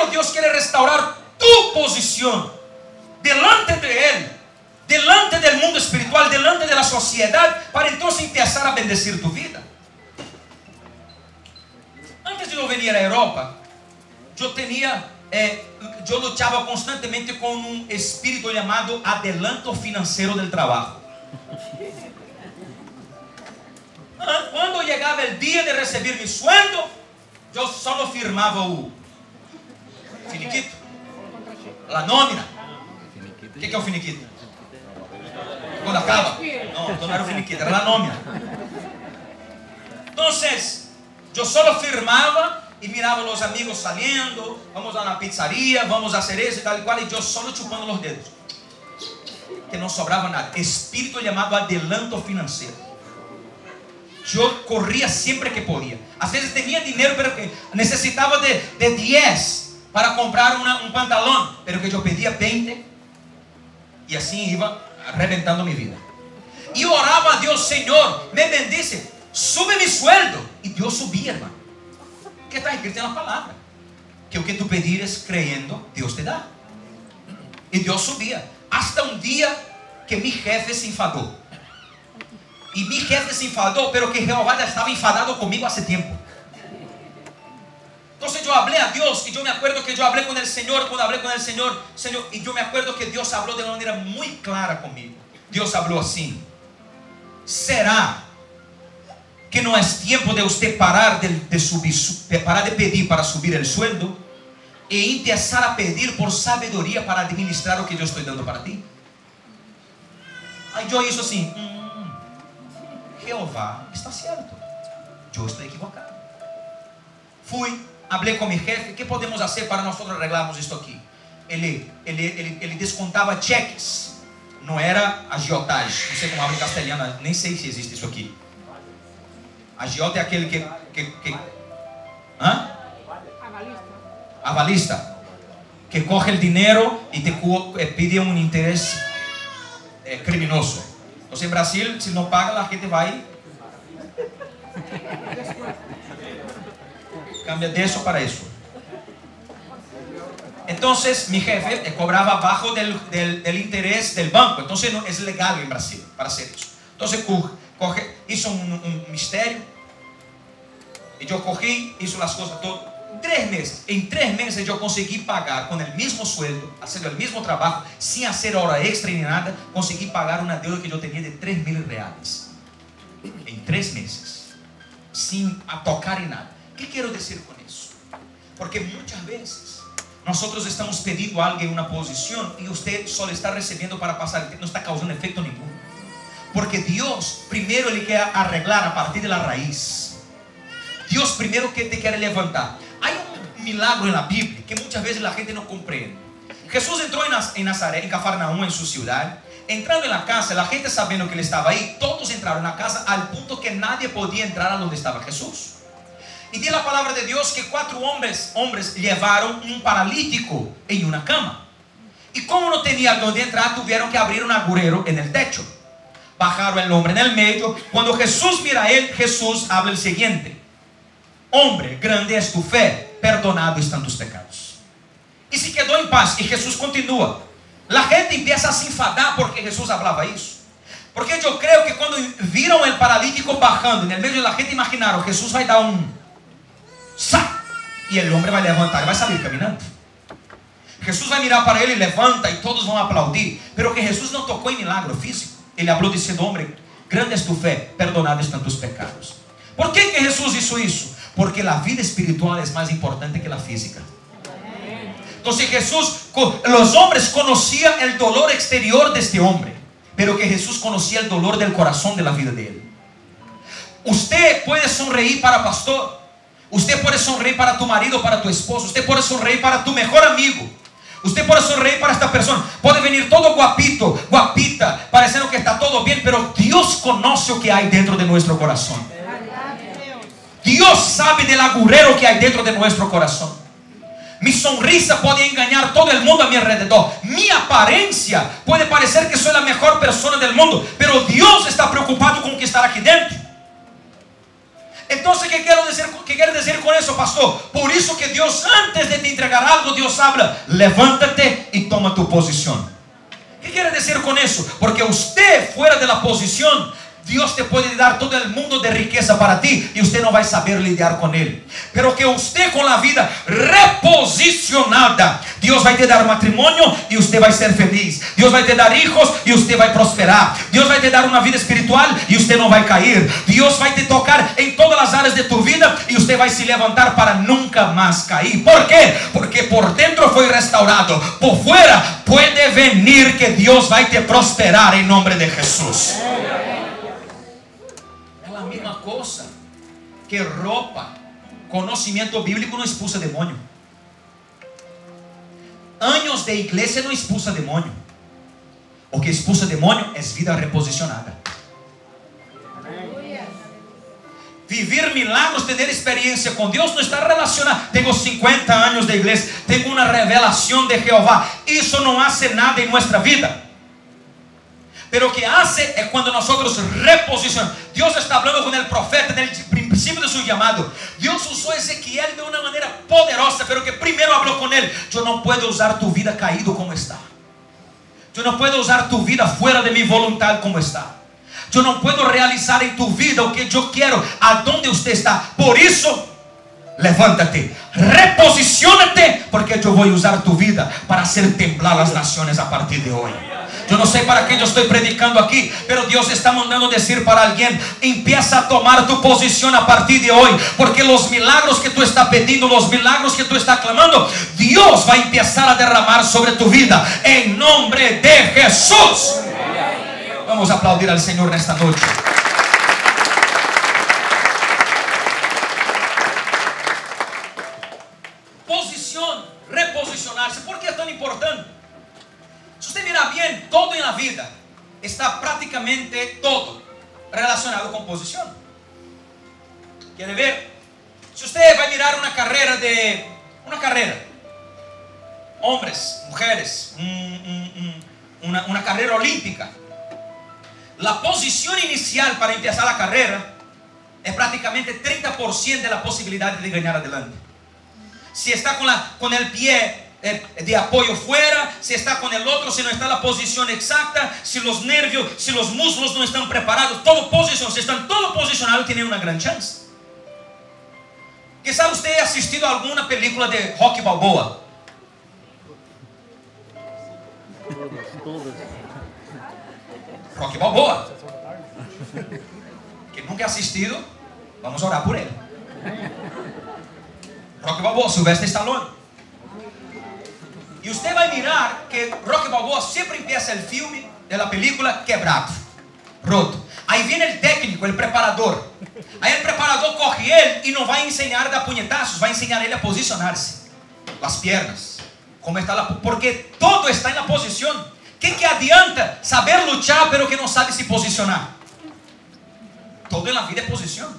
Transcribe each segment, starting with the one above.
Dios quiere restaurar tu posición delante de Él, delante del mundo espiritual, delante de la sociedad, para entonces empezar a bendecir tu vida. Antes de yo venir a Europa, yo luchaba constantemente con un espíritu llamado adelanto financiero del trabajo. Cuando llegaba el día de recibir mi sueldo, yo solo firmaba o finiquito, la nómina. ¿Qué es el finiquito? Cuando acaba. No era el finiquito, era la nómina. Entonces, yo solo firmaba y miraba a los amigos saliendo, vamos a una pizzería, vamos a hacer eso y tal y cual, y yo solo chupando los dedos, que no sobraba nada. Espíritu llamado adelanto financiero. Yo corría siempre que podía. A veces tenía dinero, pero que necesitaba de 10 para comprar un pantalón, pero que yo pedía 20, y así iba reventando mi vida. Y oraba a Dios: Señor, me bendice, sube mi sueldo. Y Dios subía, hermano. Que está escrito en la palabra, que o que tú pedires creyendo, Dios te da. Y Dios subía, hasta un día que mi jefe se enfadó. Y mi jefe se enfadó, pero que Jehová ya estaba enfadado conmigo hace tiempo. Entonces yo hablé a Dios, y yo me acuerdo que yo hablé con el Señor. Cuando hablé con el Señor, y yo me acuerdo que Dios habló de una manera muy clara conmigo. Dios habló así: ¿será que no es tiempo de usted parar de pedir para subir el sueldo e empezar a pedir por sabiduría para administrar lo que yo estoy dando para ti? Aí yo hice así: Jehová está cierto, yo estoy equivocado. Fui, hablé con mi jefe: ¿qué podemos hacer para nosotros arreglarmos esto aquí? Ele descontaba cheques, no era agiotagem, no sei como habla em castelhano, nem sei se existe isso aqui. Agiota é aquele que avalista, que coge el dinero y te pide un interés criminoso. Entonces en Brasil, si no paga, la gente va y cambia de eso para eso. Entonces mi jefe cobraba abajo del interés del banco. Entonces no es legal en Brasil para hacer eso. Entonces hizo un misterio, y yo cogí, hizo las cosas todo. 3 meses, en 3 meses yo conseguí pagar con el mismo sueldo, haciendo el mismo trabajo, sin hacer hora extra ni nada. Conseguí pagar una deuda que yo tenía de 3.000 reales en 3 meses, sin tocar en nada. ¿Qué quiero decir con eso? Porque muchas veces nosotros estamos pidiendo a alguien una posición y usted solo está recibiendo para pasar, no está causando efecto ninguno. Porque Dios primero le quiere arreglar a partir de la raíz. Dios primero que te quiere levantar. Hay un milagro en la Biblia que muchas veces la gente no comprende. Jesús entró en Nazaret, en Cafarnaúm, en su ciudad. Entrando en la casa, la gente sabiendo que él estaba ahí, todos entraron a la casa, al punto que nadie podía entrar a donde estaba Jesús. Y dice la palabra de Dios que 4 hombres llevaron un paralítico en una cama. Y como no tenían donde entrar, tuvieron que abrir un agujero en el techo. Bajaron el hombre en el medio. Cuando Jesús mira a él, Jesús habla el siguiente: hombre, grande es tu fe, perdonado están tus pecados. Y se quedó en paz. Y Jesús continúa. La gente empieza a se enfadar porque Jesús hablaba eso. Porque yo creo que cuando vieron el paralítico bajando en el medio de la gente, imaginaron: Jesús va a dar un ¡sa! Y el hombre va a levantar y va a salir caminando. Jesús va a mirar para él y levanta, y todos van a aplaudir. Pero que Jesús no tocó en milagro físico. Ele habló diciendo: hombre, grande es tu fe, perdonado están tus pecados. ¿Por qué que Jesús hizo eso? Porque la vida espiritual es más importante que la física. Entonces los hombres conocían el dolor exterior de este hombre, pero que Jesús conocía el dolor del corazón de la vida de él. Usted puede sonreír para pastor, usted puede sonreír para tu marido, para tu esposo, usted puede sonreír para tu mejor amigo, usted puede sonreír para esta persona, puede venir todo guapito, guapita, pareciendo que está todo bien, pero Dios conoce lo que hay dentro de nuestro corazón. Dios sabe del agujero que hay dentro de nuestro corazón. Mi sonrisa puede engañar a todo el mundo a mi alrededor. Mi apariencia puede parecer que soy la mejor persona del mundo, pero Dios está preocupado con lo que está aquí dentro. Entonces, ¿qué quiere decir con eso, pastor? Por eso que Dios, antes de te entregar algo, Dios habla: levántate y toma tu posición. ¿Qué quiere decir con eso? Porque usted fuera de la posición, Dios te puede dar todo el mundo de riqueza para ti y usted no va a saber lidiar con él. Pero que usted con la vida reposicionada, Dios va a te dar matrimonio y usted va a ser feliz. Dios va a te dar hijos y usted va a prosperar. Dios va a te dar una vida espiritual y usted no va a caer. Dios va a te tocar en todas las áreas de tu vida y usted va a se levantar para nunca más caer. ¿Por qué? Porque por dentro fue restaurado. Por fuera puede venir que Dios va a te prosperar en nombre de Jesús. Misma cosa que ropa, conocimiento bíblico no expulsa demonio. Años de iglesia no expulsa demonio. O que expulsa demonio es vida reposicionada. Vivir milagros, tener experiencia con Dios no está relacionado. Tengo 50 años de iglesia, tengo una revelación de Jehová. Eso no hace nada en nuestra vida. Pero lo que hace es cuando nosotros reposicionamos. Dios está hablando con el profeta en el principio de su llamado. Dios usó a Ezequiel de una manera poderosa, pero que primero habló con él. Yo no puedo usar tu vida caído como está. Yo no puedo usar tu vida fuera de mi voluntad como está. Yo no puedo realizar en tu vida lo que yo quiero, a donde usted está. Por eso, levántate, reposiciónate, porque yo voy a usar tu vida para hacer temblar las naciones a partir de hoy. Yo no sé para qué yo estoy predicando aquí, pero Dios está mandando decir para alguien: empieza a tomar tu posición a partir de hoy, porque los milagros que tú estás pidiendo, los milagros que tú estás clamando, Dios va a empezar a derramar sobre tu vida en nombre de Jesús. Vamos a aplaudir al Señor en esta noche. Posición, reposicionarse. ¿Por qué es tan importante? Si usted mira bien, todo en la vida está prácticamente todo relacionado con posición. ¿Quiere ver? Si usted va a mirar una carrera, hombres, mujeres, una carrera olímpica, la posición inicial para empezar la carrera es prácticamente 30% de la posibilidad de ganar adelante. Si está con el pie de apoyo fuera, si está con el otro, si no está en la posición exacta, si los nervios, si los músculos no están preparados, todo posición, si están todos posicionados, tienen una gran chance. Quizá usted haya asistido a alguna película de Rocky Balboa. Rocky Balboa. Que nunca ha asistido, vamos a orar por él. Rocky Balboa, Sylvester Stallone. Y usted va a mirar que Rocky Balboa siempre empieza el filme de la película quebrado, roto. Ahí viene el técnico, el preparador. Ahí el preparador coge él y no va a enseñar a dar puñetazos, va a enseñar a él a posicionarse. Las piernas, cómo está porque todo está en la posición. ¿Qué adianta saber luchar pero que no sabe se posicionar? Todo en la vida es posición.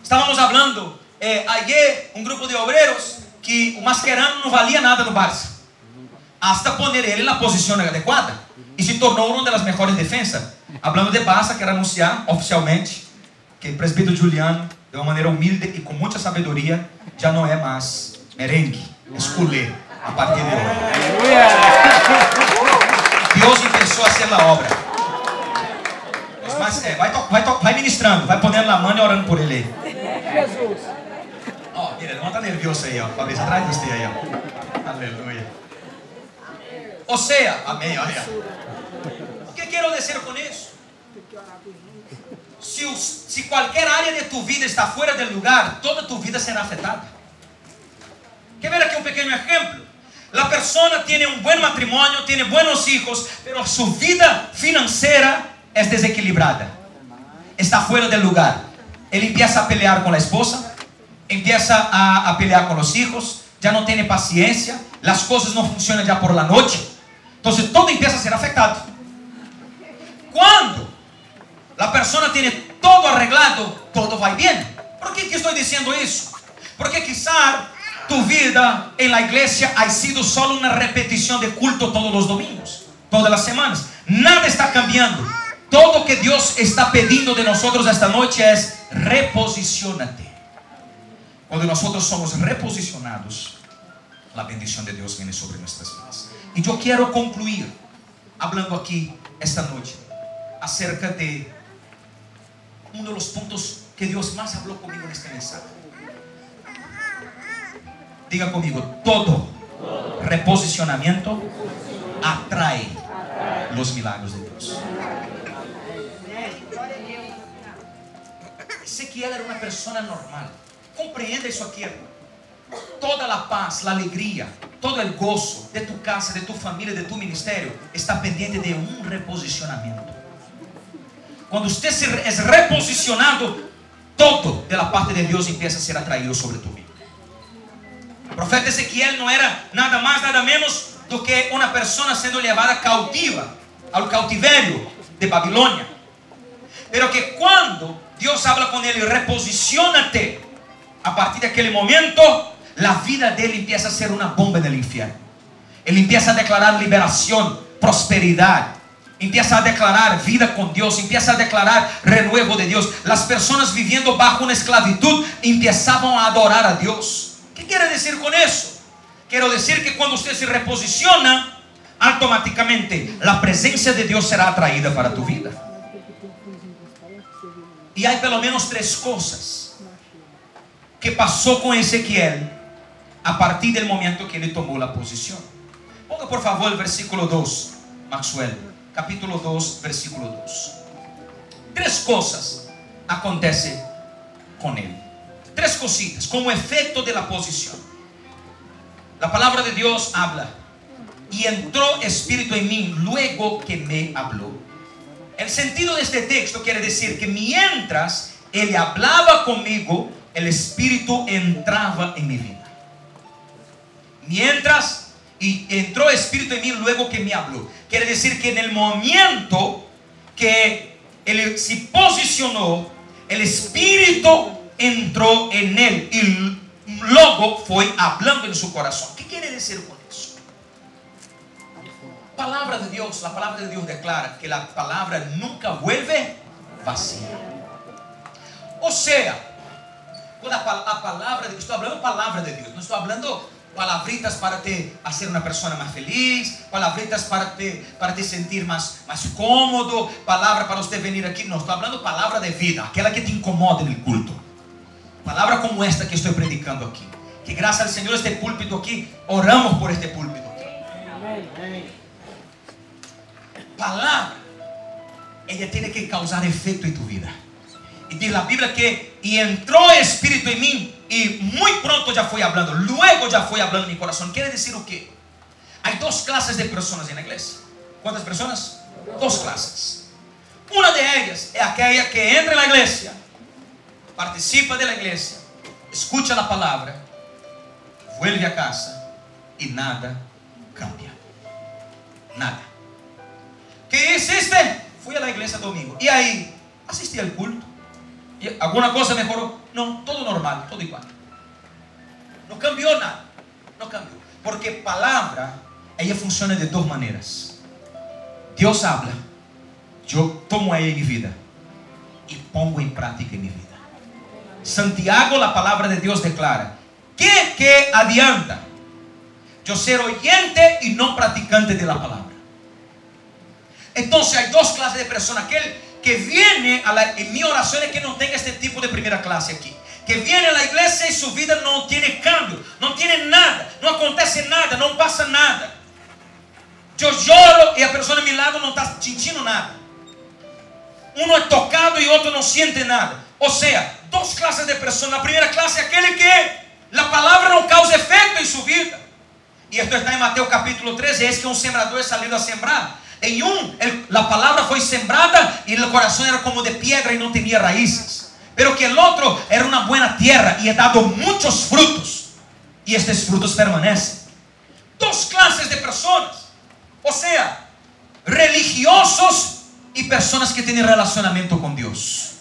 Estábamos hablando ayer, un grupo de obreros, que o Mascherano não valia nada no Barça, hasta poner ele na posição adequada, e se tornou uma das melhores defensas. Hablando de Barça, quero anunciar oficialmente que o presbítero Juliano, de uma maneira humilde e com muita sabedoria, já não é mais merengue, é culé a partir de hoje. Deus começou a ser a obra. Mas vai ministrando, vai ponendo na mão e orando por ele. Jesus. Oh, mira, não está nervioso aí, ó. Talvez atrás de você aí, ó. Aleluia. O sea, amém, olha. O que quero dizer com isso? Si qualquer área de tu vida está fora do lugar, toda tu vida será afetada. Quer ver aqui um pequeno exemplo? La persona tiene un buen matrimonio, tiene buenos hijos, pero su vida financiera es desequilibrada. Está fuera del lugar. Él empieza a pelear con la esposa, empieza a pelear con los hijos, ya no tiene paciencia, las cosas no funcionan ya por la noche. Entonces todo empieza a ser afectado. Cuando la persona tiene todo arreglado, todo va bien. ¿Por qué estoy diciendo eso? Porque quizá tu vida en la iglesia ha sido solo una repetición de culto todos los domingos, todas las semanas. Nada está cambiando. Todo que Dios está pidiendo de nosotros esta noche es reposiciónate. Cuando nosotros somos reposicionados, la bendición de Dios viene sobre nuestras vidas. Y yo quiero concluir hablando aquí esta noche acerca de uno de los puntos que Dios más habló conmigo en este mensaje. Diga conmigo: todo reposicionamiento atrae los milagros de Dios. Ezequiel era una persona normal. Compreenda eso aquí, hermano. Toda la paz, la alegría, todo el gozo de tu casa, de tu familia, de tu ministerio está pendiente de un reposicionamiento. Cuando usted es reposicionado, todo de la parte de Dios empieza a ser atraído sobre tu vida. El profeta Ezequiel no era nada más, nada menos do que una persona siendo llevada cautiva al cautiverio de Babilonia. Pero que cuando Dios habla con él y reposiciónate, a partir de aquel momento la vida de él empieza a ser una bomba en el infierno. Él empieza a declarar liberación, prosperidad, empieza a declarar vida con Dios, empieza a declarar renuevo de Dios. Las personas viviendo bajo una esclavitud empezaban a adorar a Dios. ¿Qué quiere decir con eso? Quiero decir que cuando usted se reposiciona, automáticamente la presencia de Dios será atraída para tu vida. Y hay pelo menos 3 cosas que pasó con Ezequiel a partir del momento que él tomó la posición. Ponga por favor el versículo 2, Maxwell, capítulo 2, versículo 2. 3 cosas acontecen con él. 3 cositas como efecto de la posición. La palabra de Dios habla: y entró espíritu en mí luego que me habló. El sentido de este texto quiere decir que mientras él hablaba conmigo, el espíritu entraba en mi vida. Mientras y entró espíritu en mí luego que me habló. Quiere decir que en el momento que él se posicionó, el espíritu entró en él y luego fue hablando en su corazón. ¿Qué quiere decir con eso? Palabra de Dios, la palabra de Dios declara que la palabra nunca vuelve vacía. O sea, la palabra de Dios, estoy hablando palabra de Dios, no estoy hablando palabritas para te hacer una persona más feliz, palabritas para te sentir más cómodo, palabra para usted venir aquí. No, estoy hablando palabra de vida, aquella que te incomoda en el culto. Palabra como esta que estoy predicando aquí, que gracias al Señor este púlpito aquí, oramos por este púlpito aquí. Palabra, ella tiene que causar efecto en tu vida. Y dice la Biblia que y entró espíritu en mí y muy pronto ya fue hablando, luego ya fue hablando en mi corazón. Quiere decir o qué? Hay 2 clases de personas en la iglesia. ¿Cuántas personas? 2 clases. Una de ellas es aquella que entra en la iglesia, participa de la iglesia, escucha la palabra, vuelve a casa y nada cambia. Nada. ¿Qué hiciste? Fui a la iglesia domingo y ahí asistí al culto. ¿Alguna cosa mejoró? No, todo normal, todo igual. No cambió nada. No cambió. Porque palabra, ella funciona de 2 maneras. Dios habla, yo tomo ella en mi vida y pongo en práctica en mi vida. Santiago, la palabra de Dios declara: ¿qué adianta yo ser oyente y no practicante de la palabra? Entonces hay 2 clases de personas. Aquel que viene en mi oración es que no tenga este tipo de primera clase aquí, que viene a la iglesia y su vida no tiene cambio, no tiene nada, no acontece nada, no pasa nada. Yo lloro y la persona a mi lado no está sintiendo nada. Uno es tocado y otro no siente nada. O sea, 2 clases de personas. La primera clase es aquel que la palabra no causa efecto en su vida. Y esto está en Mateo capítulo 13. Es que un sembrador es salido a sembrar. La palabra fue sembrada y el corazón era como de piedra y no tenía raíces. Pero que el otro era una buena tierra y ha dado muchos frutos. Y estos frutos permanecen. 2 clases de personas. O sea, religiosos y personas que tienen relacionamiento con Dios.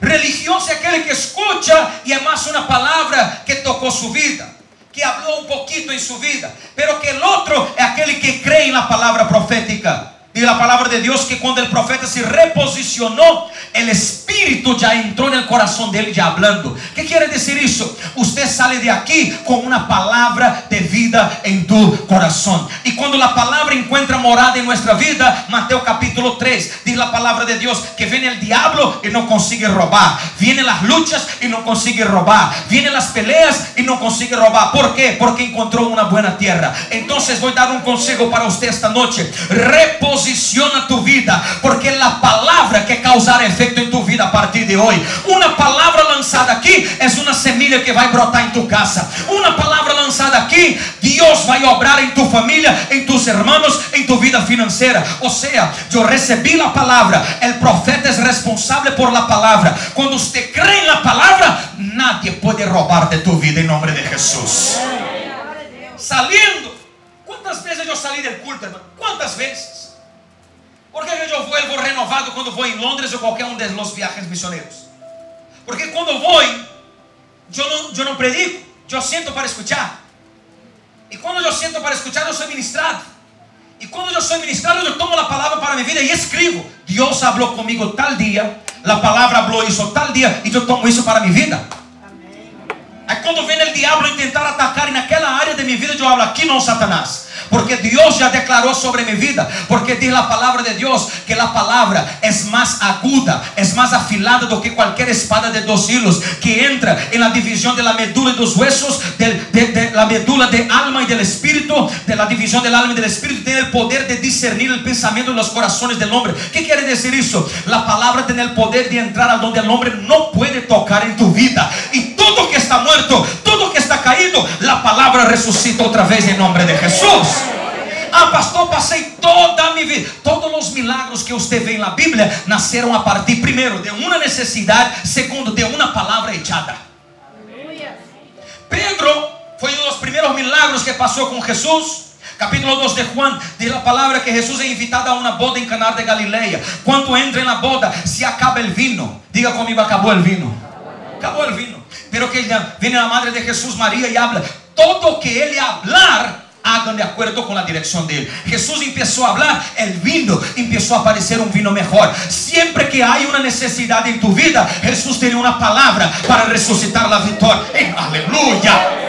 Religioso es aquel que escucha y además una palabra que tocó su vida, que habló un poquito en su vida. Pero que el otro es aquel que cree en la palabra profética Dice la palabra de Dios que cuando el profeta se reposicionó, el Espíritu ya entró en el corazón de él ya hablando. ¿Qué quiere decir eso? Usted sale de aquí con una palabra de vida en tu corazón. Y cuando la palabra encuentra morada en nuestra vida, Mateo capítulo 3, dice la palabra de Dios que viene el diablo y no consigue robar. Vienen las luchas y no consigue robar. Vienen las peleas y no consigue robar. ¿Por qué? Porque encontró una buena tierra. Entonces voy a dar un consejo para usted esta noche. Reposiciona tu vida, porque la palabra que causará efecto en tu vida a partir de hoy. Una palabra lanzada aquí es una semilla que va a brotar en tu casa. Una palabra lanzada aquí, Dios va a obrar en tu familia, en tus hermanos, en tu vida financiera. O sea, yo recibí la palabra. El profeta es responsable por la palabra. Cuando usted cree en la palabra, nadie puede robar de tu vida en nombre de Jesús. Saliendo, ¿cuántas veces yo salí del culto, hermano? ¿Cuántas veces? Porque yo vuelvo renovado cuando voy en Londres o cualquier uno de los viajes misioneros. Porque cuando voy, yo no predico, yo siento para escuchar. Y cuando yo siento para escuchar, yo soy ministrado. Y cuando yo soy ministrado, yo tomo la palabra para mi vida y escribo. Dios habló conmigo tal día, la palabra habló eso tal día, y yo tomo eso para mi vida. Aí quando vem o diabo intentar atacar naquela área de minha vida, eu hablo aqui não, Satanás. Porque Dios ya declaró sobre mi vida. Porque dice la palabra de Dios que la palabra es más aguda, es más afilada do que cualquier espada de 2 hilos, que entra en la división de la médula y los huesos, de la médula del alma y del espíritu, de la división del alma y del espíritu. Tiene el poder de discernir el pensamiento de los corazones del hombre. ¿Qué quiere decir eso? La palabra tiene el poder de entrar a donde el hombre no puede tocar en tu vida. Y todo que está muerto, todo que está caído, la palabra resucita otra vez en nombre de Jesús. Ah, pastor, passei toda a minha vida. Todos os milagros que você vê na Bíblia nasceram a partir, primeiro, de uma necessidade, segundo, de uma palavra echada. Pedro foi um dos primeiros milagros que passou com Jesus. Capítulo 2 de Juan, diz a palavra que Jesus é invitado a uma boda em Caná de Galileia. Quando entra na boda, se acaba o vinho. Diga comigo, acabou o vinho. Acabou o vinho. Pero que vem a madre de Jesus, Maria, e habla. Todo que ele hablar, hagan de acuerdo con la dirección de él. Jesús empezó a hablar, el vino empezó a aparecer un vino mejor. Siempre que hay una necesidad en tu vida, Jesús tiene una palabra para resucitar la victoria. Aleluya.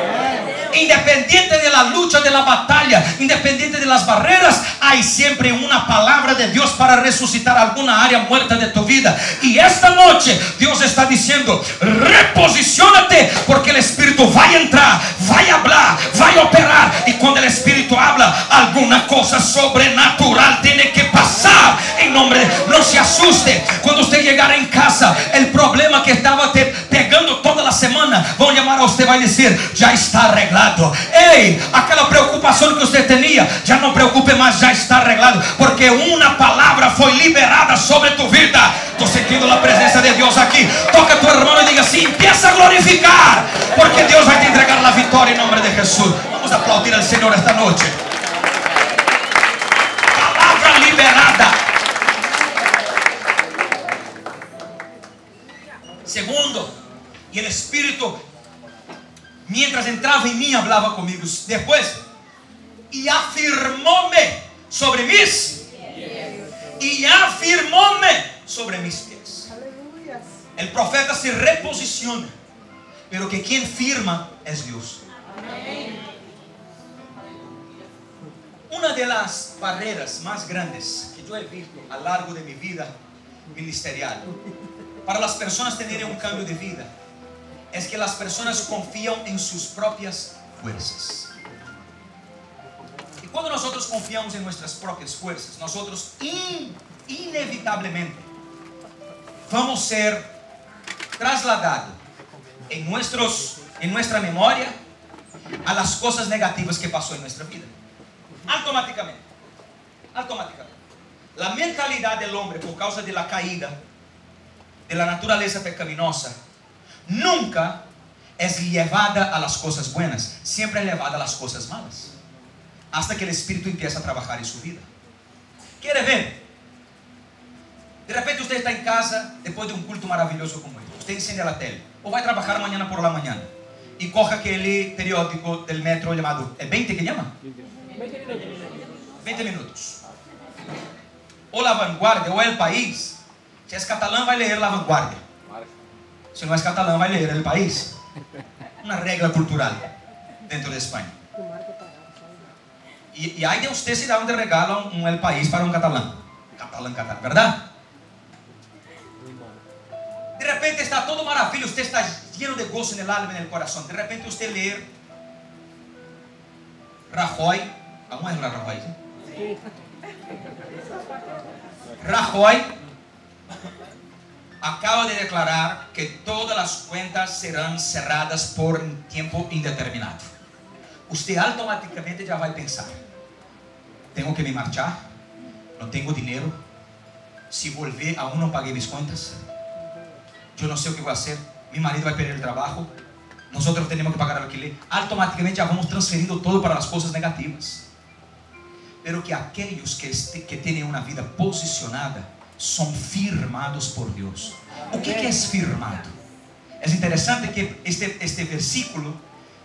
Independiente de la lucha, de la batalla, independiente de las barreras, hay siempre una palabra de Dios para resucitar alguna área muerta de tu vida. Y esta noche Dios está diciendo: reposiciónate, porque el Espíritu va a entrar, va a hablar, va a operar. Y cuando el Espíritu habla, alguna cosa sobrenatural tiene que pasar. En nombre de... No se asuste cuando usted llegar en casa, el problema que estaba pegando toda la semana, van a llamar a usted, va a decir: ya está arreglado. Ei, aquela preocupação que você tinha, já não preocupe mais, já está arreglado, porque uma palavra foi liberada sobre tu vida. Estou sentindo a presença de Deus aqui. Toca a tu irmão e diga assim: empieza a glorificar, porque Deus vai te entregar a vitória em nome de Jesus. Vamos aplaudir ao Senhor esta noite. Palavra liberada. Segundo, e o Espírito, mientras entraba en mí, hablaba conmigo. Después, y afirmóme sobre mis y afirmóme sobre mis pies. El profeta se reposiciona, pero que quien firma es Dios. Una de las barreras más grandes que yo he visto a lo largo de mi vida ministerial para las personas tener un cambio de vida es que las personas confían en sus propias fuerzas. Y cuando nosotros confiamos en nuestras propias fuerzas, nosotros inevitablemente vamos a ser trasladados en nuestra memoria a las cosas negativas que pasó en nuestra vida. Automáticamente. La mentalidad del hombre, por causa de la caída, de la naturaleza pecaminosa, nunca es llevada a las cosas buenas, siempre es llevada a las cosas malas, hasta que el Espíritu empieza a trabajar en su vida. ¿Quiere ver? De repente usted está en casa, después de un culto maravilloso como este, usted enciende la tele, o va a trabajar mañana por la mañana, y coja aquel periódico del metro llamado, ¿es 20 que llama? 20 minutos. o La Vanguardia o El País. Si es catalán, va a leer La Vanguardia. Si no es catalán, va a leer El País. Una regla cultural dentro de España. Y hay de usted si da un regalo un El País para un catalán. Catalán, ¿verdad? De repente está todo maravilloso, usted está lleno de gozo en el alma y en el corazón. De repente usted lee Rajoy. ¿Cómo es Rajoy? ¿Sí? Rajoy acaba de declarar que todas las cuentas serán cerradas por tiempo indeterminado. Usted automáticamente ya va a pensar: tengo que me marchar, no tengo dinero, si volver aún no pagué mis cuentas, yo no sé lo que voy a hacer, mi marido va a perder el trabajo, nosotros tenemos que pagar el alquiler. Automáticamente ya vamos transferiendo todo para las cosas negativas. Pero que aquellos que tienen una vida posicionada son firmados por Dios. O que es firmado? Es interesante que este versículo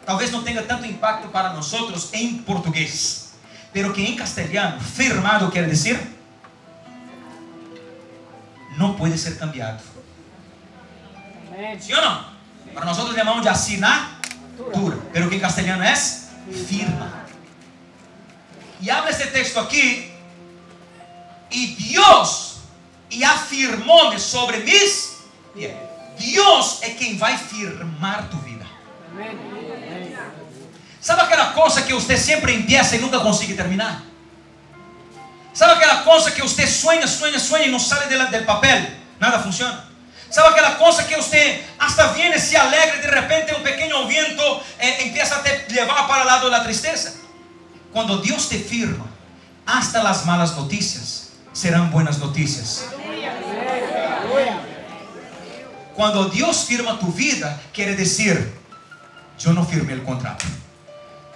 talvez no tenga tanto impacto para nosotros en portugués, pero que en castellano firmado quiere decir no puede ser cambiado. ¿Sí o no? Para nosotros llamamos de assinatura, pero que en castellano es firma. Y habla este texto aquí: y Dios y afirmóme sobre mis pies. Dios es quien va a firmar tu vida. ¿Sabe aquela cosa que usted siempre empieza y nunca consigue terminar? ¿Sabe aquela cosa que usted sueña y no sale del papel? Nada funciona. ¿Sabe aquela cosa que usted hasta viene, se alegra y de repente un pequeño viento empieza a te llevar para el lado de la tristeza? Cuando Dios te firma, hasta las malas noticias serán buenas noticias. Cuando Dios firma tu vida, quiere decir: yo no firmé el contrato,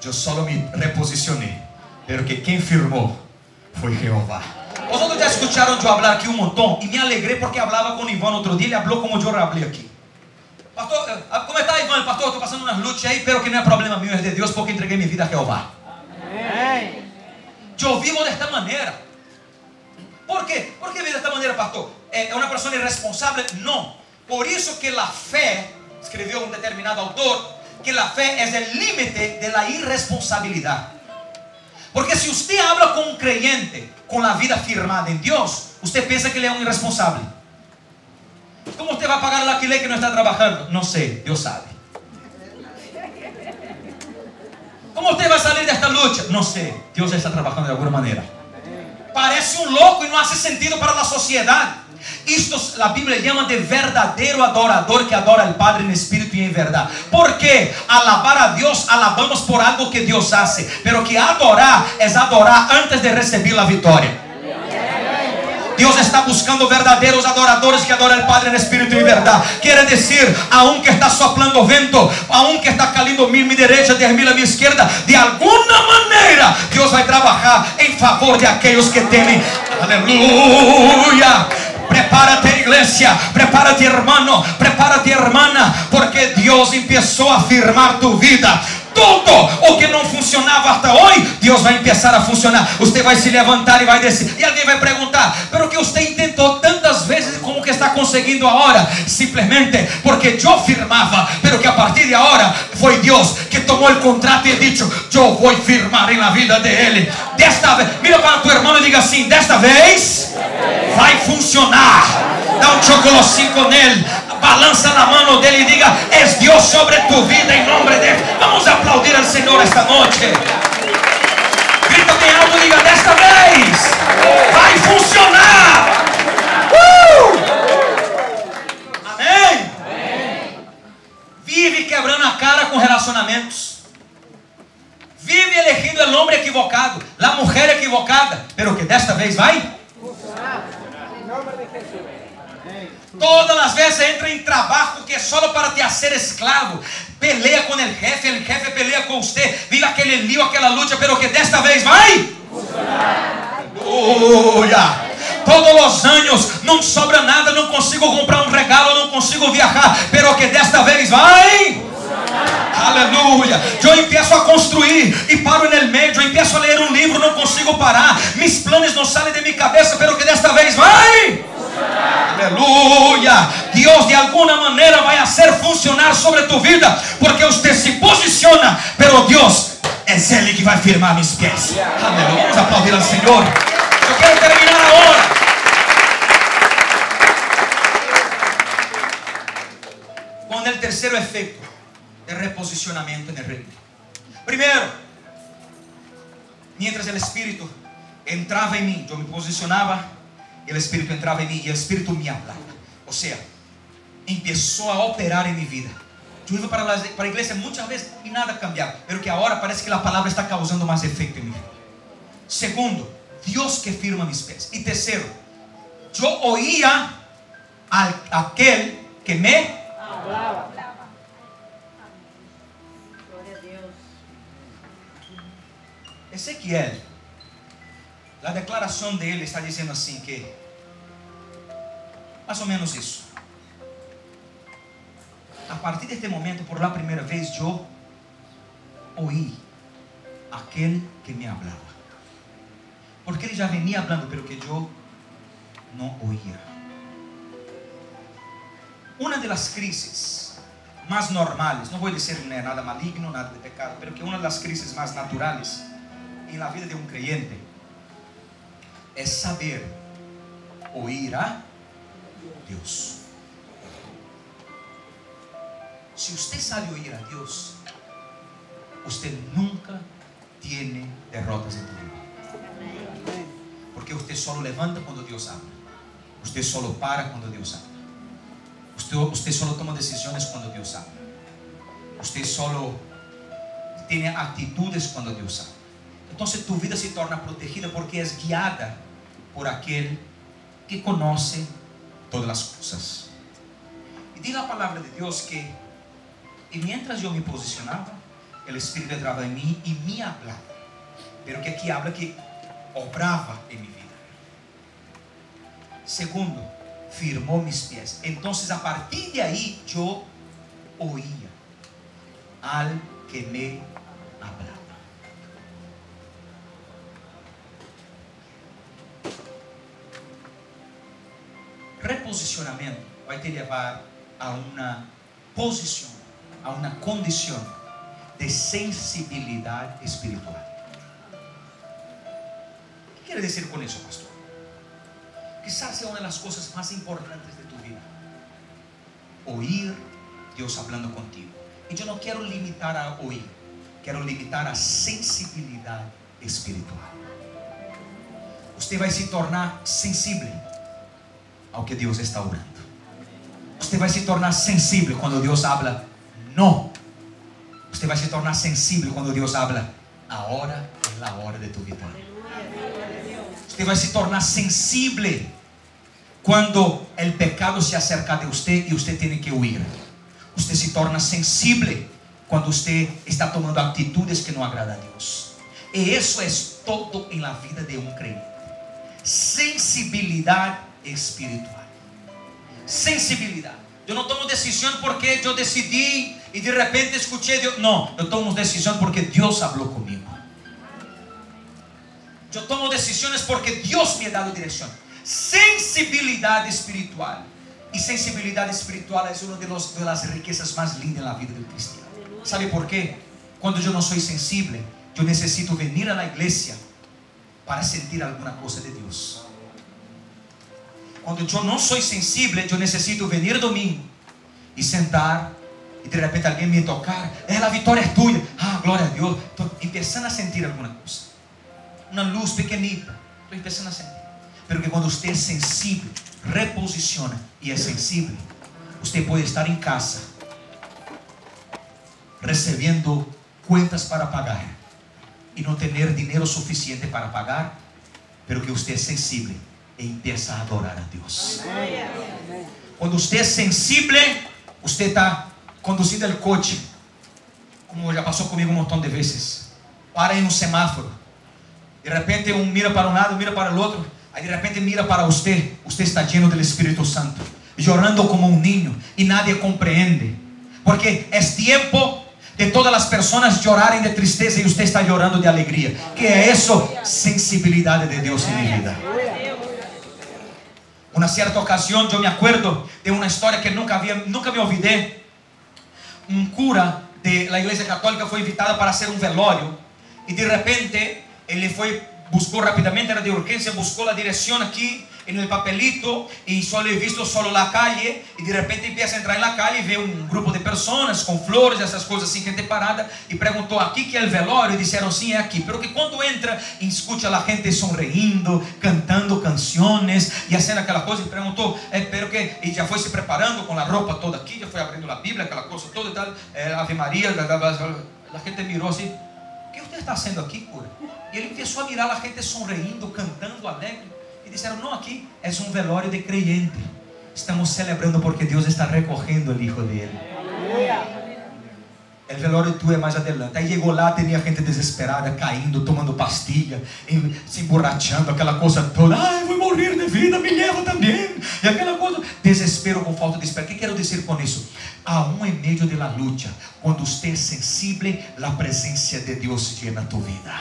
yo solo me reposicioné, pero que quien firmó fue Jehová. Vosotros ya escucharon yo hablar aquí un montón, y me alegré porque hablaba con Iván otro día. Él habló como yo hablé aquí. Pastor, ¿cómo está Iván? Pastor, estoy pasando unas luchas ahí, pero que no es problema mío, es de Dios, porque entregué mi vida a Jehová. Yo vivo de esta manera. ¿Por qué? ¿Por qué vivo de esta manera, pastor? ¿Es una persona irresponsable? No. Por eso que la fe, escribió un determinado autor, que la fe es el límite de la irresponsabilidad. Porque si usted habla con un creyente con la vida firmada en Dios, usted piensa que él es un irresponsable. ¿Cómo usted va a pagar el alquiler que no está trabajando? No sé, Dios sabe. ¿Cómo usted va a salir de esta lucha? No sé, Dios está trabajando de alguna manera. Parece un loco y no hace sentido para la sociedad. Esto la Biblia llama de verdadero adorador, que adora al Padre en espíritu y en verdad. Porque alabar a Dios, alabamos por algo que Dios hace, pero que adorar es adorar antes de recibir la victoria. Dios está buscando verdaderos adoradores que adoran al Padre en espíritu y verdad. Quiere decir, aunque está soplando vento, aunque está cayendo 1000 a mi derecha, 10.000 a mi izquierda, de alguna manera Dios va a trabajar en favor de aquellos que temen. Aleluya. Prepárate, iglesia, prepárate, hermano, prepárate, hermana, porque Dios empezó a firmar tu vida. Todo o que não funcionava hasta hoy, Deus vai começar a funcionar. Você vai se levantar e vai descer. E alguém vai perguntar: pero que você tentou tantas vezes, como que está conseguindo agora? Simplesmente porque eu firmava, pero que a partir de agora foi Deus que tomou o contrato e disse: eu vou firmar em la vida de ele. Desta vez, mira para tu irmão e diga assim: desta vez vai funcionar. Dá um chocolocinho nele, balança na mão dele e diga: es Deus sobre tu vida em nome de Deus. Vamos aplaudir ao Senhor esta noite. Grita bem alto e diga: desta vez vai funcionar. Amém? Vive quebrando a cara com relacionamentos. Vive elegindo o homem equivocado, a mulher equivocada, pero que desta vez vai funcionar. Em nome de Jesus. Todas as vezes entra em trabalho que é só para te ser escravo. Pelea com o jefe pelea com você. Vive aquele lío, aquela luta, pero que desta vez vai funcionar. Aleluia. Todos os anos não sobra nada, não consigo comprar um regalo, não consigo viajar, pero que desta vez vai funcionar. Aleluia. Eu empiezo a construir e paro no meio. Eu empiezo a ler um livro, não consigo parar. Mis planos não saem de minha cabeça, pero que desta Aleluya. Dios de alguna manera va a hacer funcionar sobre tu vida, porque usted se posiciona, pero Dios es Él que va a firmar mis pies. Aleluya. Vamos a aplaudir al Señor. Yo quiero terminar ahora. Con el tercer efecto de reposicionamiento en el reino. Primero, mientras el Espíritu entraba en mí, yo me posicionaba, el Espíritu entraba en mí y el Espíritu me hablaba. O sea, empezó a operar en mi vida. Yo iba para la iglesia muchas veces y nada cambiaba, pero que ahora parece que la palabra está causando más efecto en mi vida. Segundo, Dios que firma mis pies. Y tercero, yo oía a aquel que me hablaba. Gloria a Dios. Ezequiel, la declaración de él está diciendo así que, más o menos eso. A partir de este momento, por la primera vez, yo oí a aquel que me hablaba. Porque él ya venía hablando, pero que yo no oía. Una de las crisis más normales, no voy a decir nada maligno, nada de pecado, pero que una de las crisis más naturales en la vida de un creyente es saber oír a Dios. Si usted sabe oír a Dios, usted nunca tiene derrotas en tu vida. Porque usted solo levanta cuando Dios habla. Usted solo para cuando Dios habla. Usted solo toma decisiones cuando Dios habla. Usted solo tiene actitudes cuando Dios habla. Entonces tu vida se torna protegida porque es guiada por aquel que conoce todas las cosas. Y dice la palabra de Dios que y mientras yo me posicionaba, el Espíritu entraba en mí y me hablaba. Pero que aquí habla que obraba en mi vida. Segundo, firmó mis pies. Entonces a partir de ahí yo oía al que me hablaba. Reposicionamiento va a te llevar a una posición, a una condición de sensibilidad espiritual. ¿Qué quiere decir con eso, pastor? Quizás sea una de las cosas más importantes de tu vida, oír Dios hablando contigo. Y yo no quiero limitar a oír, quiero limitar a sensibilidad espiritual. Usted va a se tornar sensible ao que Dios está orando. Usted va a se tornar sensible cuando Dios habla no. Usted va a se tornar sensible cuando Dios habla ahora es la hora de tu vida. Usted va a se tornar sensible cuando el pecado se acerca de usted y usted tiene que huir. Usted se torna sensible cuando usted está tomando actitudes que no agradan a Dios. Y eso es todo en la vida de un creyente. Sensibilidad espiritual. Sensibilidad. Yo no tomo decisión porque yo decidí y de repente escuché Dios. No, yo tomo decisión porque Dios habló conmigo. Yo tomo decisiones porque Dios me ha dado dirección. Sensibilidad espiritual. Y sensibilidad espiritual es una de las riquezas más lindas en la vida del cristiano. ¿Sabe por qué? Cuando yo no soy sensible, yo necesito venir a la iglesia para sentir alguna cosa de Dios. Cuando yo no soy sensible, yo necesito venir domingo y sentar y de repente alguien me tocar. La victoria es tuya. Ah, gloria a Dios. Estoy empezando a sentir alguna cosa. Una luz pequeñita. Estoy empezando a sentir. Pero que cuando usted es sensible, reposiciona y es sensible, usted puede estar en casa recibiendo cuentas para pagar y no tener dinero suficiente para pagar, pero que usted es sensible e empieza a adorar a Dios. Cuando usted es sensible, usted está conduciendo el coche, como ya pasó conmigo un montón de veces. Para en un semáforo, de repente uno mira para un lado, mira para el otro, ahí de repente mira para usted. Usted está lleno del Espíritu Santo, llorando como un niño y nadie comprende, porque es tiempo de todas las personas llorarem de tristeza y usted está llorando de alegría. ¿Qué es eso? Sensibilidad de Dios en mi vida. Una cierta ocasión yo me acuerdo de una historia que nunca me olvidé. Un cura de la iglesia católica fue invitado para hacer un velorio y de repente él buscó rápidamente, era de urgencia, buscó la dirección aquí en el papelito y solo he visto solo la calle, y de repente empieza a entrar en la calle y ve un grupo de personas con flores, esas cosas así, gente parada, y preguntó: ¿aquí que es el velorio? Y dijeron: sí, es aquí. Pero que cuando entra y escucha a la gente sonriendo, cantando canciones y haciendo aquella cosa, y preguntó, pero que, y ya fue se preparando con la ropa toda aquí, ya fue abriendo la Biblia, aquella cosa toda y tal, Ave María, la gente miró así: ¿qué usted está haciendo aquí, cura? Y él empezó a mirar a la gente sonriendo, cantando, alegre. Y dijeron: no, aquí es un velorio de creyente. Estamos celebrando porque Dios está recogiendo el hijo de él. El velorio tuyo es más adelante. Ahí llegó lá, tenía gente desesperada, cayendo, tomando pastilla, se emborrachando, aquella cosa toda. Ay, voy a morir de vida, me llevo también. Y aquella cosa, desespero con falta de esperanza. ¿Qué quiero decir con eso? Aún en medio de la lucha, cuando usted es sensible, la presencia de Dios llena tu vida.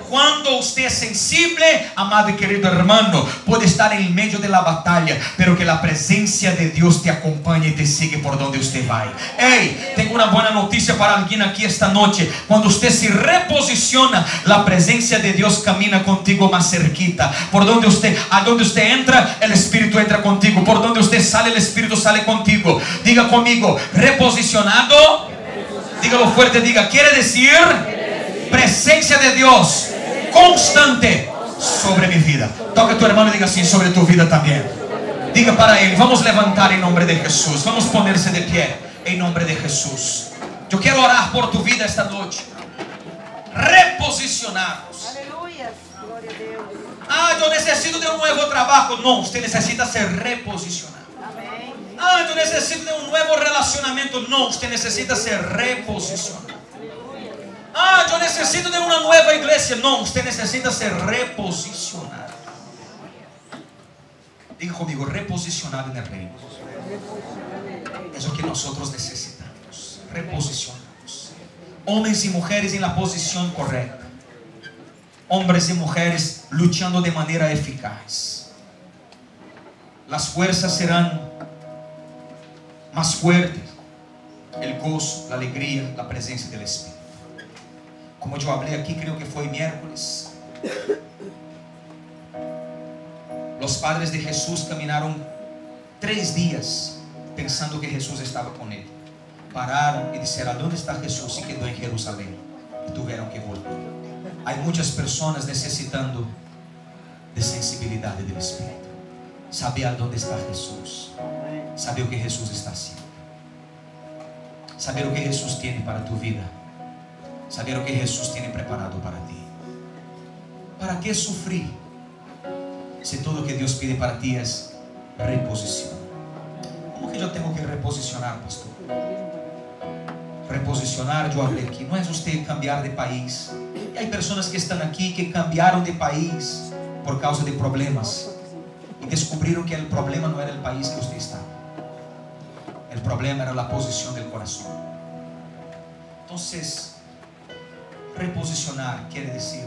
Cuando usted es sensible, amado y querido hermano, puede estar en medio de la batalla, pero que la presencia de Dios te acompañe y te sigue por donde usted va. Hey, tengo una buena noticia para alguien aquí esta noche. Cuando usted se reposiciona, la presencia de Dios camina contigo más cerquita. Por donde a donde usted entra, el Espíritu entra contigo. Por donde usted sale, el Espíritu sale contigo. Diga conmigo: reposicionado. Dígalo fuerte, diga: quiere decir presencia de Dios constante sobre mi vida. Toca a tu hermano y diga así: sobre tu vida también. Diga para él: vamos a levantar en nombre de Jesús. Vamos a ponerse de pie en nombre de Jesús. Yo quiero orar por tu vida esta noche. Reposicionados. Aleluya. Gloria a Dios. Ah, yo necesito de un nuevo trabajo. No, usted necesita ser reposicionado. Amén. Ah, yo necesito de un nuevo relacionamiento. No, usted necesita ser reposicionado. Ah, yo necesito de una nueva iglesia. No, usted necesita ser reposicionado. Diga conmigo: reposicionado en el reino. Eso que nosotros necesitamos. Reposicionados. Hombres y mujeres en la posición correcta. Hombres y mujeres luchando de manera eficaz. Las fuerzas serán más fuertes. El gozo, la alegría, la presencia del Espíritu. Como yo hablé aquí, creo que fue miércoles, los padres de Jesús caminaron 3 días pensando que Jesús estaba con él. Pararon y dijeron: ¿dónde está Jesús? Y quedó en Jerusalén. Y tuvieron que volver. Hay muchas personas necesitando de sensibilidad del Espíritu. Saber dónde está Jesús. Saber lo que Jesús está haciendo. Saber lo que Jesús tiene para tu vida. Saber lo que Jesús tiene preparado para ti. ¿Para qué sufrir si todo lo que Dios pide para ti es reposición? ¿Cómo que yo tengo que reposicionar, pastor? Reposicionar, yo hablé aquí, no es usted cambiar de país. Y hay personas que están aquí que cambiaron de país por causa de problemas y descubrieron que el problema no era el país que usted estaba. El problema era la posición del corazón. Entonces, reposicionar quiere decir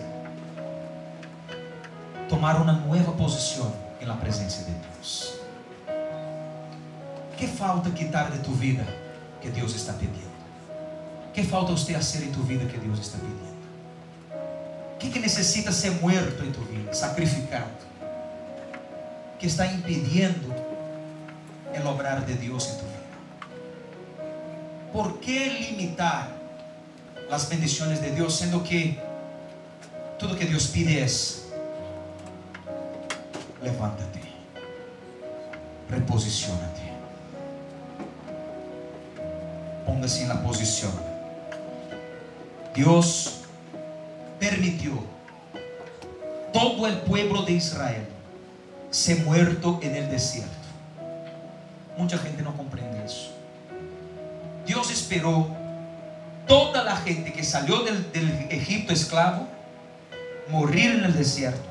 tomar una nueva posición en la presencia de Dios. ¿Qué falta quitar de tu vida que Dios está pidiendo? ¿Qué falta usted hacer en tu vida que Dios está pidiendo? ¿Qué que necesita ser muerto en tu vida, sacrificado? ¿Qué está impidiendo el obrar de Dios en tu vida? ¿Por qué limitar las bendiciones de Dios, siendo que todo que Dios pide es: levántate, reposiciónate, póngase en la posición? Dios permitió todo el pueblo de Israel ser muerto en el desierto. Mucha gente no comprende eso. Dios esperó toda la gente que salió del Egipto esclavo morir en el desierto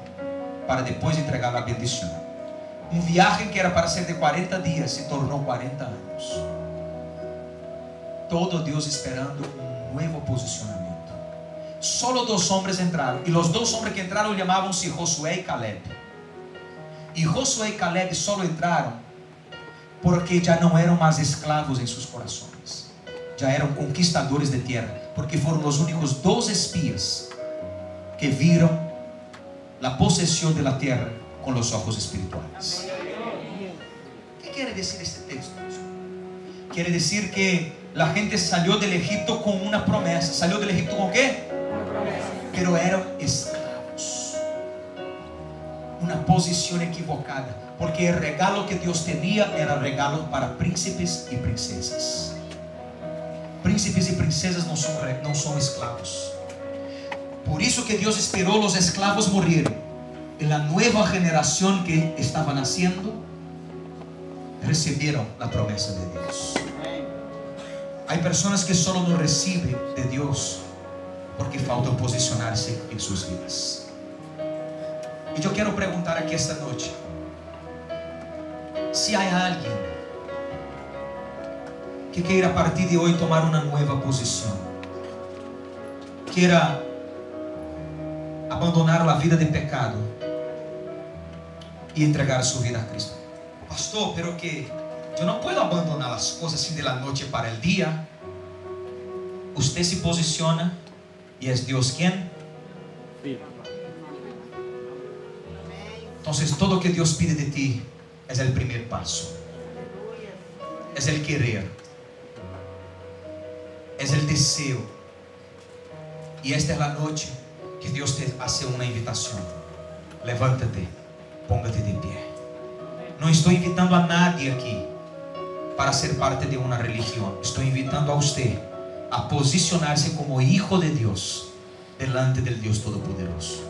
para después entregar la bendición. Un viaje que era para ser de 40 días se tornó 40 años. Todo Dios esperando un nuevo posicionamiento. Solo 2 hombres entraron, y los 2 hombres que entraron llamaban-se Josué y Caleb. Y Josué y Caleb solo entraron porque ya no eran más esclavos en sus corazones, ya eran conquistadores de tierra, porque fueron los únicos 2 espías que vieron la posesión de la tierra con los ojos espirituales. ¿Qué quiere decir este texto? Quiere decir que la gente salió del Egipto con una promesa. ¿Salió del Egipto con qué? Pero eran esclavos. Una posición equivocada, porque el regalo que Dios tenía era regalo para príncipes y princesas. Príncipes y princesas no son esclavos. Por eso que Dios esperó los esclavos murieron, y la nueva generación que estaba naciendo recibieron la promesa de Dios. Hay personas que solo no reciben de Dios porque falta posicionarse en sus vidas. Y yo quiero preguntar aquí esta noche, si hay alguien que quiera a partir de hoy tomar una nueva posición, quiera abandonar la vida de pecado y entregar su vida a Cristo. Pastor, pero que yo no puedo abandonar las cosas así de la noche para el día. Usted se posiciona y es Dios quien. Entonces todo lo que Dios pide de ti es el primer paso, es el querer, es el deseo. Y esta es la noche que Dios te hace una invitación. Levántate, póngate de pie. No estoy invitando a nadie aquí para ser parte de una religión. Estoy invitando a usted a posicionarse como hijo de Dios delante del Dios Todopoderoso,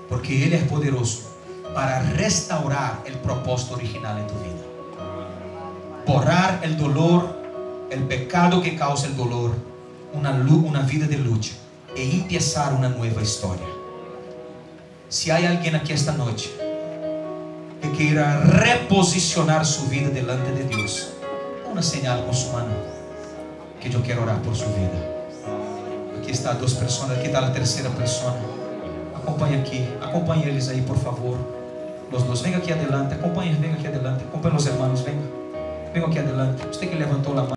porque Él es poderoso para restaurar el propósito original en tu vida, borrar el dolor, el pecado que causa el dolor, una vida de lucha, e empezar una nueva historia. Si hay alguien aquí esta noche que quiera reposicionar su vida delante de Dios, una señal con su mano, que yo quiero orar por su vida. Aquí están 2 personas, aquí está la tercera persona. Acompaña aquí, acompáñeles ahí, por favor. Los 2, venga aquí adelante, acompañen, venga aquí adelante, acompañen los hermanos, venga aquí adelante. Usted que levantó la mano.